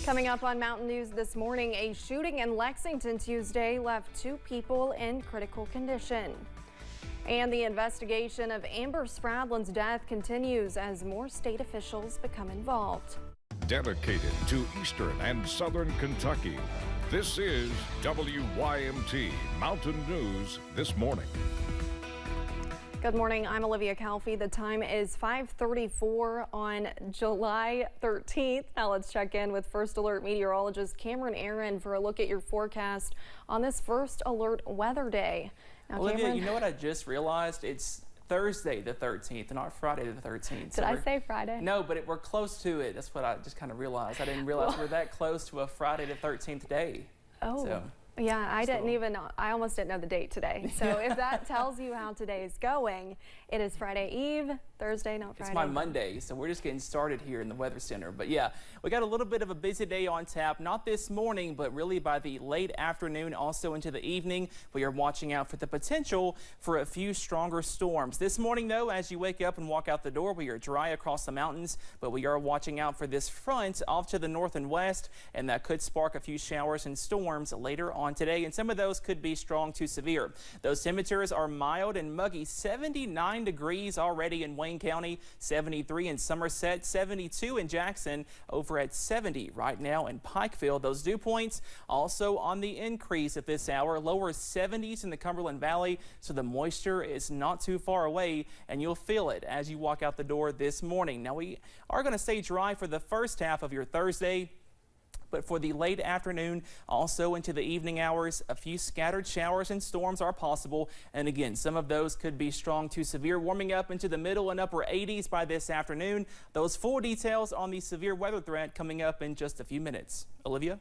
Coming up on Mountain News this morning, a shooting in Lexington Tuesday left 2 people in critical condition. And the investigation of Amber Spradlin's death continues as more state officials become involved. Dedicated to Eastern and Southern Kentucky, this is WYMT Mountain News This Morning. Good morning, I'm Olivia Calfee. The time is 5:34 on July 13th. Now let's check in with First Alert meteorologist Cameron Aaron for a look at your forecast on this First Alert weather day. Now, Olivia, Cameron, you know what I just realized? It's Thursday the 13th, not Friday the 13th. Did I say Friday? No, but we're close to it. That's what I just kind of realized. I didn't realize we're that close to a Friday the 13th day. Oh. So, yeah, I almost didn't know the date today. So if that tells you how today's going, it is Friday Eve, Thursday, not Friday. It's my Monday, so we're just getting started here in the Weather Center. But yeah, we got a little bit of a busy day on tap, not this morning, but really by the late afternoon, also into the evening. We are watching out for the potential for a few stronger storms. This morning, though, as you wake up and walk out the door, we are dry across the mountains, but we are watching out for this front off to the north and west, and that could spark a few showers and storms later on today, and some of those could be strong to severe. Those temperatures are mild and muggy. 79 degrees already in Wayne County, 73 in Somerset, 72 in Jackson, over at 70 right now in Pikeville. Those dew points also on the increase at this hour, lower 70s in the Cumberland Valley, so the moisture is not too far away, and you'll feel it as you walk out the door this morning. Now, we are going to stay dry for the first half of your Thursday, but for the late afternoon, also into the evening hours, a few scattered showers and storms are possible. And again, some of those could be strong to severe, warming up into the middle and upper 80s by this afternoon. Those full details on the severe weather threat coming up in just a few minutes. Olivia?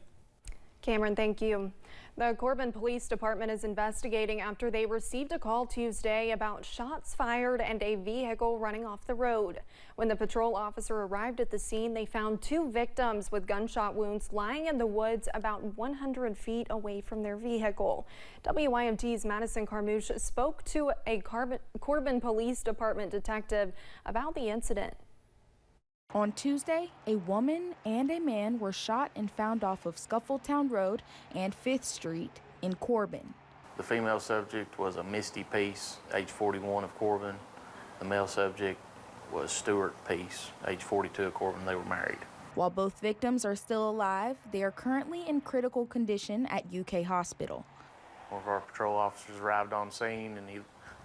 Cameron, thank you. The Corbin Police Department is investigating after they received a call Tuesday about shots fired and a vehicle running off the road. When the patrol officer arrived at the scene, they found 2 victims with gunshot wounds lying in the woods about 100 feet away from their vehicle. WYMT's Madison Carmouche spoke to a Corbin Police Department detective about the incident. On Tuesday, a woman and a man were shot and found off of Scuffletown Road and 5th Street in Corbin. The female subject was a Misty Peace, age 41 of Corbin. The male subject was Stuart Peace, age 42 of Corbin. They were married. While both victims are still alive, they are currently in critical condition at UK Hospital. One of our patrol officers arrived on scene and he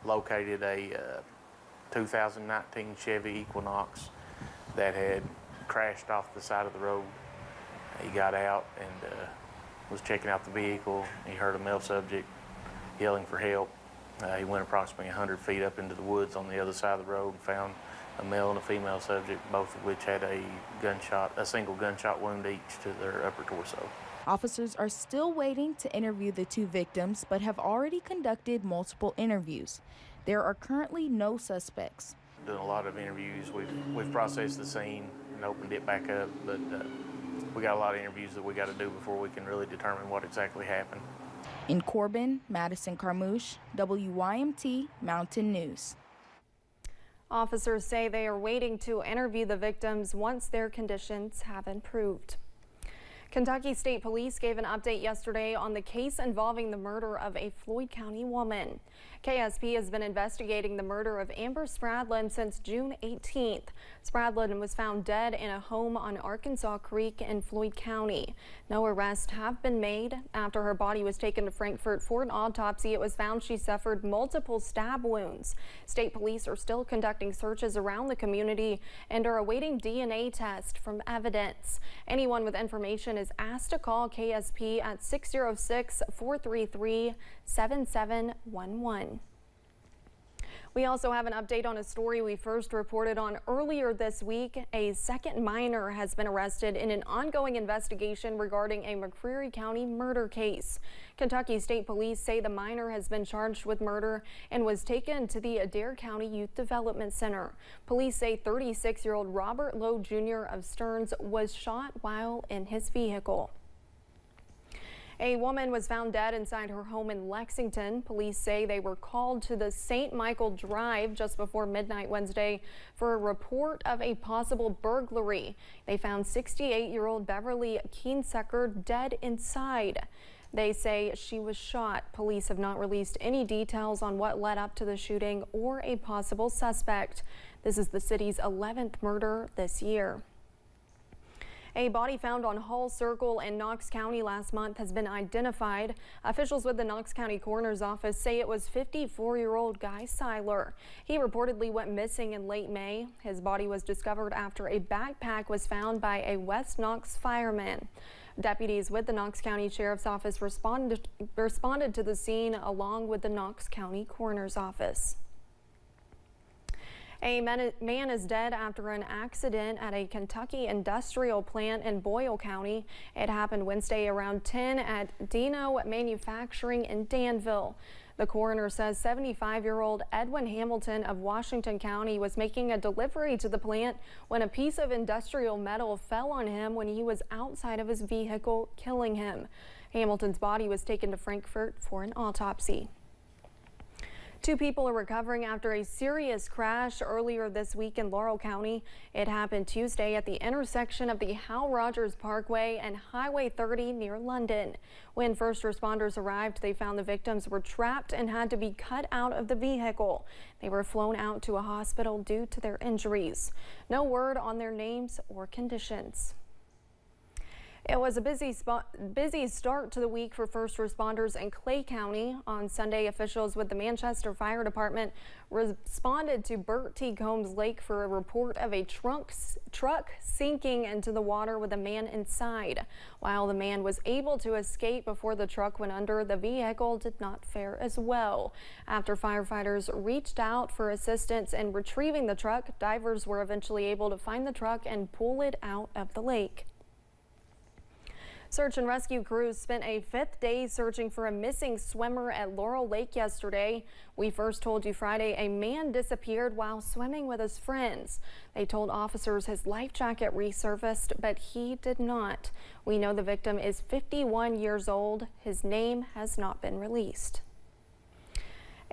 located a 2019 Chevy Equinox that had crashed off the side of the road. He got out and was checking out the vehicle. He heard a male subject yelling for help. He went approximately 100 feet up into the woods on the other side of the road and found a male and a female subject, both of which had a single gunshot wound each to their upper torso. Officers are still waiting to interview the 2 victims, but have already conducted multiple interviews. There are currently no suspects. Doing a lot of interviews. We've processed the scene and opened it back up, but we got a lot of interviews that we got to do before we can really determine what exactly happened. In Corbin, Madison Carmouche, WYMT Mountain News. Officers say they are waiting to interview the victims once their conditions have improved. Kentucky State Police gave an update yesterday on the case involving the murder of a Floyd County woman. KSP has been investigating the murder of Amber Spradlin since June 18th. Spradlin was found dead in a home on Arkansas Creek in Floyd County. No arrests have been made. After her body was taken to Frankfort for an autopsy, it was found she suffered multiple stab wounds. State police are still conducting searches around the community and are awaiting DNA tests from evidence. Anyone with information is asked to call KSP at 606-433-7711. We also have an update on a story we first reported on earlier this week. A second minor has been arrested in an ongoing investigation regarding a McCreary County murder case. Kentucky State Police say the minor has been charged with murder and was taken to the Adair County Youth Development Center. Police say 36-year-old Robert Lowe Jr. of Stearns was shot while in his vehicle. A woman was found dead inside her home in Lexington. Police say they were called to the St. Michael Drive just before midnight Wednesday for a report of a possible burglary. They found 68-year-old Beverly Keensecker dead inside. They say she was shot. Police have not released any details on what led up to the shooting or a possible suspect. This is the city's 11th murder this year. A body found on Hall Circle in Knox County last month has been identified. Officials with the Knox County Coroner's Office say it was 54-year-old Guy Seiler. He reportedly went missing in late May. His body was discovered after a backpack was found by a West Knox fireman. Deputies with the Knox County Sheriff's Office responded to the scene along with the Knox County Coroner's Office. A man is dead after an accident at a Kentucky industrial plant in Boyle County. It happened Wednesday around 10 at Dino Manufacturing in Danville. The coroner says 75-year-old Edwin Hamilton of Washington County was making a delivery to the plant when a piece of industrial metal fell on him when he was outside of his vehicle, killing him. Hamilton's body was taken to Frankfort for an autopsy. 2 people are recovering after a serious crash earlier this week in Laurel County. It happened Tuesday at the intersection of the Hal Rogers Parkway and Highway 30 near London. When first responders arrived, they found the victims were trapped and had to be cut out of the vehicle. They were flown out to a hospital due to their injuries. No word on their names or conditions. It was a busy start to the week for first responders in Clay County. On Sunday, officials with the Manchester Fire Department responded to Burt T. Combs Lake for a report of a truck sinking into the water with a man inside. While the man was able to escape before the truck went under, the vehicle did not fare as well. After firefighters reached out for assistance in retrieving the truck, divers were eventually able to find the truck and pull it out of the lake. Search and rescue crews spent a 5th day searching for a missing swimmer at Laurel Lake yesterday. We first told you Friday a man disappeared while swimming with his friends. They told officers his life jacket resurfaced, but he did not. We know the victim is 51 years old. His name has not been released.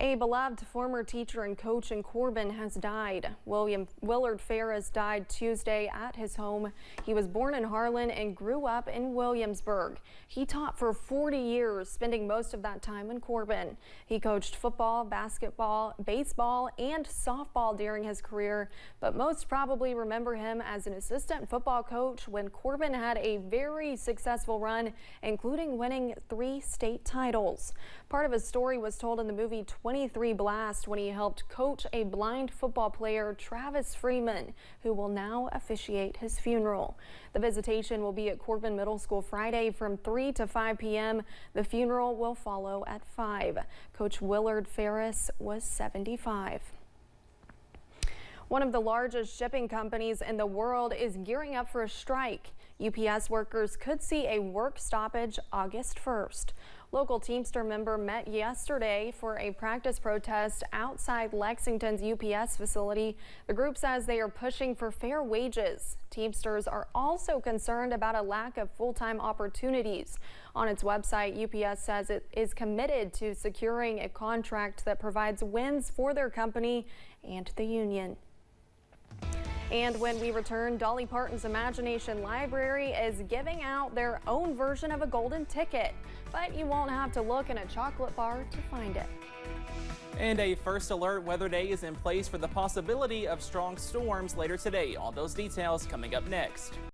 A beloved former teacher and coach in Corbin has died. Willard Ferris died Tuesday at his home. He was born in Harlan and grew up in Williamsburg. He taught for 40 years, spending most of that time in Corbin. He coached football, basketball, baseball, and softball during his career, but most probably remember him as an assistant football coach when Corbin had a very successful run, including winning 3 state titles. Part of his story was told in the movie 23 Blast when he helped coach a blind football player, Travis Freeman, who will now officiate his funeral. The visitation will be at Corbin Middle School Friday from 3 to 5 p.m. The funeral will follow at 5. Coach Willard Ferris was 75. One of the largest shipping companies in the world is gearing up for a strike. UPS workers could see a work stoppage August 1st. Local Teamster member met yesterday for a practice protest outside Lexington's UPS facility. The group says they are pushing for fair wages. Teamsters are also concerned about a lack of full-time opportunities. On its website, UPS says it is committed to securing a contract that provides wins for their company and the union. And when we return, Dolly Parton's Imagination Library is giving out their own version of a golden ticket, but you won't have to look in a chocolate bar to find it. And a first alert weather day is in place for the possibility of strong storms later today. All those details coming up next.